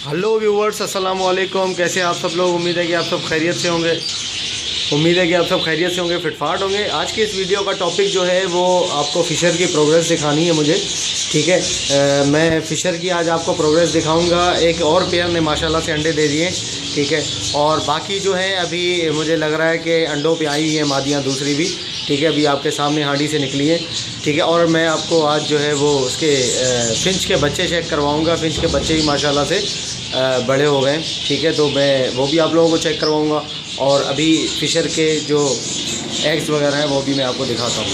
Hello viewers, अस्सलाम वालेकुम। कैसे हैं आप सब लोग? उम्मीद है कि आप सब खैरियत से होंगे। फिटफाट होंगे। आज की इस वीडियो का टॉपिक जो है वो आपको फ़िशर की प्रोग्रेस दिखानी है मुझे। ठीक है, मैं फ़िशर की आज आपको प्रोग्रेस दिखाऊंगा। एक और पेयर ने माशाल्लाह से अंडे दे दिए। ठीक है, और बाकी जो है अभी मुझे लग रहा है कि अंडों पे आई हैं मादियाँ दूसरी भी। ठीक है, अभी आपके सामने हांडी से निकली है। ठीक है, और मैं आपको आज जो है वो उसके फिंच के बच्चे चेक करवाऊँगा। फिंच के बच्चे भी माशाल्लाह से बड़े हो गए। ठीक है, तो मैं वो भी आप लोगों को चेक करवाऊँगा, और अभी फ़िशर के जो एग्स वगैरह हैं वो भी मैं आपको दिखाता हूँ।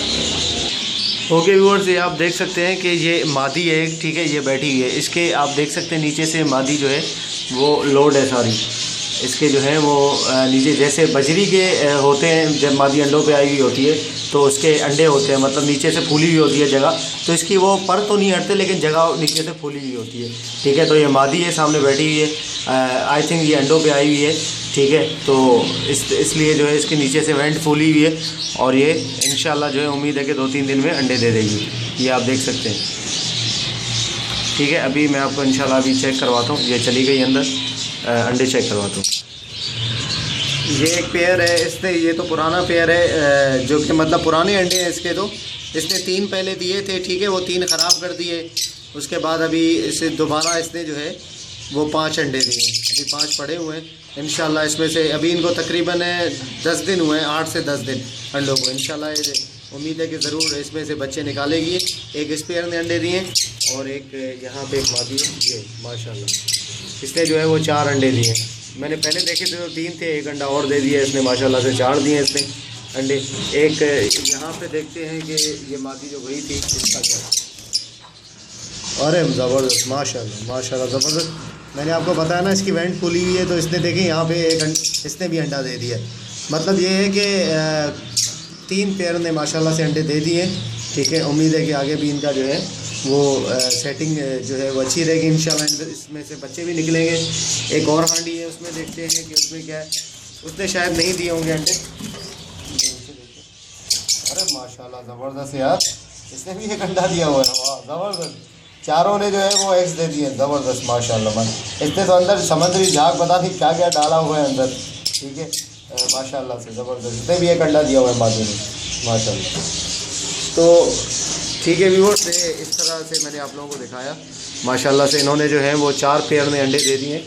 ओके व्यूअर्स, ये आप देख सकते हैं कि ये मादी है। ठीक है, ये बैठी हुई है। इसके आप देख सकते हैं नीचे से मादी जो है वो लोड है सारी। इसके जो है वो नीचे जैसे बजरी के होते हैं, जब मादी अंडों पे आई हुई होती है तो उसके अंडे होते हैं, मतलब नीचे से फूली हुई होती है जगह। तो इसकी वो पर तो नहीं हटते, लेकिन जगह नीचे से फूली हुई होती है। ठीक है, तो ये मादी है, सामने बैठी हुई है। आई थिंक ये अंडों पे आई हुई है। ठीक है, तो इसलिए जो है इसके नीचे से वेंट फूली हुई है, और ये इंशाल्लाह जो है उम्मीद है कि 2-3 दिन में अंडे दे देगी। ये आप देख सकते हैं। ठीक है, अभी मैं आपको इंशाल्लाह अभी चेक करवाता हूँ। ये चली गई अंदर, अंडे चेक करवाता हूँ। ये एक पेयर है, इसने ये तो पुराना पेयर है, जो कि मतलब पुराने अंडे हैं इसके। तो इसने 3 पहले दिए थे। ठीक है, वो 3 ख़राब कर दिए। उसके बाद अभी इसे दोबारा इसने जो है वो 5 अंडे दिए। अभी 5 पड़े हुए हैं। इंशाल्लाह इसमें से अभी इनको तकरीबन 10 दिन हुए हैं, 8 से 10 दिन अंडों को। इंशाल्लाह ये उम्मीद है कि ज़रूर इसमें से बच्चे निकालेगी। एक इस पेयर ने अंडे दिए, और एक यहाँ पे एक मादी है, ये माशाल्लाह इसने जो है वो 4 अंडे दिए। मैंने पहले देखे थे तो 3 थे, एक अंडा और दे दिया इसने माशाल्लाह से, 4 दिए इसने अंडे। एक यहाँ पे देखते हैं कि ये मादी जो गई थी इसका क्या। अरे ज़बरदस्त, माशाल्लाह ज़बरदस्त। मैंने आपको बताया ना इसकी वेंट खुली हुई है, तो इसने देखें यहाँ पे इसने भी अंडा दे दिया। मतलब ये है कि 3 पेयर ने माशाल्लाह से अंडे दे दिए। ठीक है, उम्मीद है कि आगे भी इनका जो है वो सेटिंग जो है वो अच्छी रहेगी इंशाल्लाह। इसमें से बच्चे भी निकलेंगे। एक और हांडी है, उसमें देखते हैं कि उसमें क्या है। उसने शायद नहीं दिए होंगे अंडे। अरे माशाल्लाह ज़बरदस्त यार, इसने भी एक अंडा दिया हुआ है। वाह ज़बरदस्त, चारों ने जो है वो एग्स दे दिए। ज़बरदस्त माशाल्लाह। इसने तो अंदर समुद्री झाग पता नहीं क्या क्या डाला हुआ है अंदर। ठीक है, माशाल्लाह से ज़बरदस्त। इसने भी एक अंडा दिया हुआ है मादी ने माशाल्लाह। तो ठीक है व्यूअर्स, इस तरह से मैंने आप लोगों को दिखाया। माशाल्लाह से इन्होंने जो है वो 4 पेयर में अंडे दे दिए।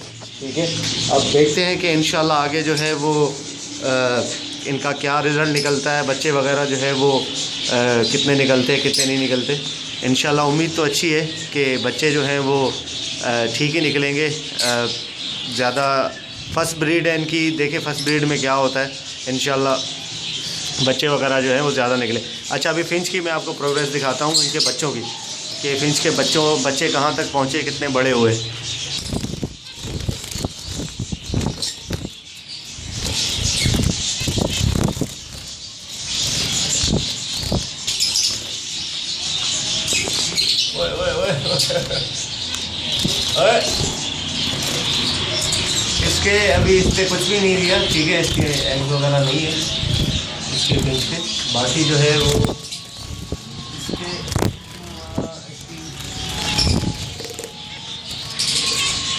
ठीक है, अब देखते हैं कि इंशाल्लाह आगे जो है वो इनका क्या रिज़ल्ट निकलता है। बच्चे वगैरह जो है वो कितने निकलते हैं, कितने नहीं निकलते। इंशाल्लाह उम्मीद तो अच्छी है कि बच्चे जो हैं वो ठीक ही निकलेंगे। ज़्यादा फर्स्ट ब्रीड है इनकी, देखें फर्स्ट ब्रीड में क्या होता है। इंशाल्लाह बच्चे वगैरह जो है वो ज़्यादा निकले। अच्छा, अभी फिंच की मैं आपको प्रोग्रेस दिखाता हूँ, इनके बच्चों की, कि फिंच के बच्चे कहाँ तक पहुँचे, कितने बड़े हुए। ओए ओए ओए इसके अभी इस पर कुछ भी नहीं दिया। ठीक है, इसके एग्स वगैरह नहीं है इसके फिंच के। बाकी जो है वो इसके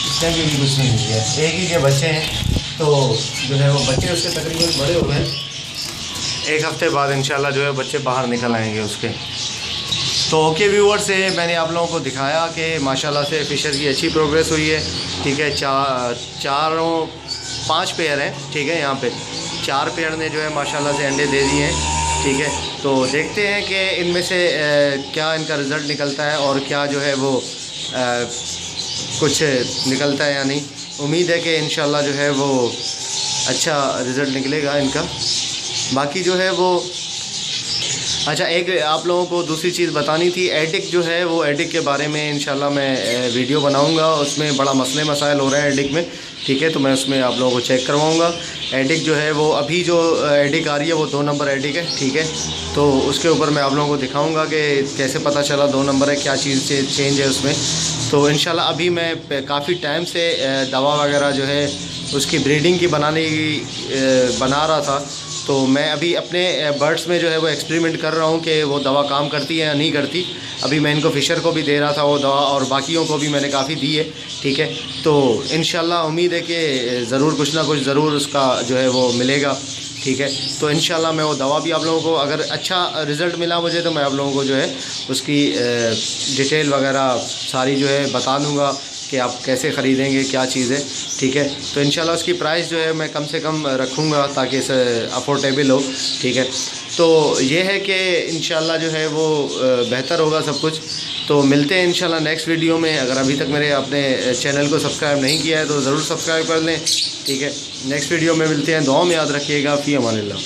इसका भी कुछ नहीं दिया। एक ही के बच्चे हैं, तो जो है वो बच्चे उसके तकरीबन बड़े हो गए। 1 हफ्ते बाद इंशाल्लाह जो है बच्चे बाहर निकल आएंगे उसके। तो ओके व्यूअर्स, से मैंने आप लोगों को दिखाया कि माशाल्लाह से फ़िशर की अच्छी प्रोग्रेस हुई है। ठीक है, 5 पेयर हैं। ठीक है, यहाँ पे 4 पेयर ने जो है माशाल्लाह से अंडे दे दिए हैं। ठीक है, तो देखते हैं कि इनमें से क्या इनका रिज़ल्ट निकलता है, और क्या जो है वो कुछ निकलता है या नहीं। उम्मीद है कि इंशाल्लाह जो है वो अच्छा रिज़ल्ट निकलेगा इनका। बाकी जो है वो अच्छा, एक आप लोगों को दूसरी चीज़ बतानी थी। एडिक जो है वो एडिक के बारे में इंशाल्लाह मैं वीडियो बनाऊंगा। उसमें बड़ा मसले मसाइल हो रहे हैं एडिक में। ठीक है, तो मैं उसमें आप लोगों को चेक करवाऊंगा। एडिक जो है वो अभी जो एडिक आ रही है वो 2 नंबर एडिक है। ठीक है, तो उसके ऊपर मैं आप लोगों को दिखाऊंगा कि कैसे पता चला 2 नंबर है, क्या चीज़ से चेंज है उसमें। तो इंशाल्लाह अभी मैं काफ़ी टाइम से दवा वगैरह जो है उसकी ब्रीडिंग की बना रहा था। तो मैं अभी अपने बर्ड्स में जो है वो एक्सपेरिमेंट कर रहा हूँ कि वो दवा काम करती है या नहीं करती। अभी मैं इनको फ़िशर को भी दे रहा था वो दवा, और बाकियों को भी मैंने काफ़ी दी है, ठीक है। तो इंशाल्लाह उम्मीद है कि ज़रूर कुछ ना कुछ ज़रूर उसका जो है वो मिलेगा, ठीक है। तो इंशाल्लाह मैं वो दवा भी आप लोगों को, अगर अच्छा रिज़ल्ट मिला मुझे, तो मैं आप लोगों को जो है उसकी डिटेल वगैरह सारी जो है बता दूँगा कि आप कैसे ख़रीदेंगे, क्या चीज़ है, ठीक है। तो इंशाल्लाह उसकी प्राइस जो है मैं कम से कम रखूँगा ताकि इसे अफोर्डेबल हो, ठीक है। तो ये है कि इंशाल्लाह जो है वो बेहतर होगा सब कुछ। तो मिलते हैं इंशाल्लाह नेक्स्ट वीडियो में। अगर अभी तक मेरे अपने चैनल को सब्सक्राइब नहीं किया है तो ज़रूर सब्सक्राइब कर लें, ठीक है। नेक्स्ट वीडियो में मिलते हैं, दुआ में याद रखिएगा। फ़ी अमानिल्लाह।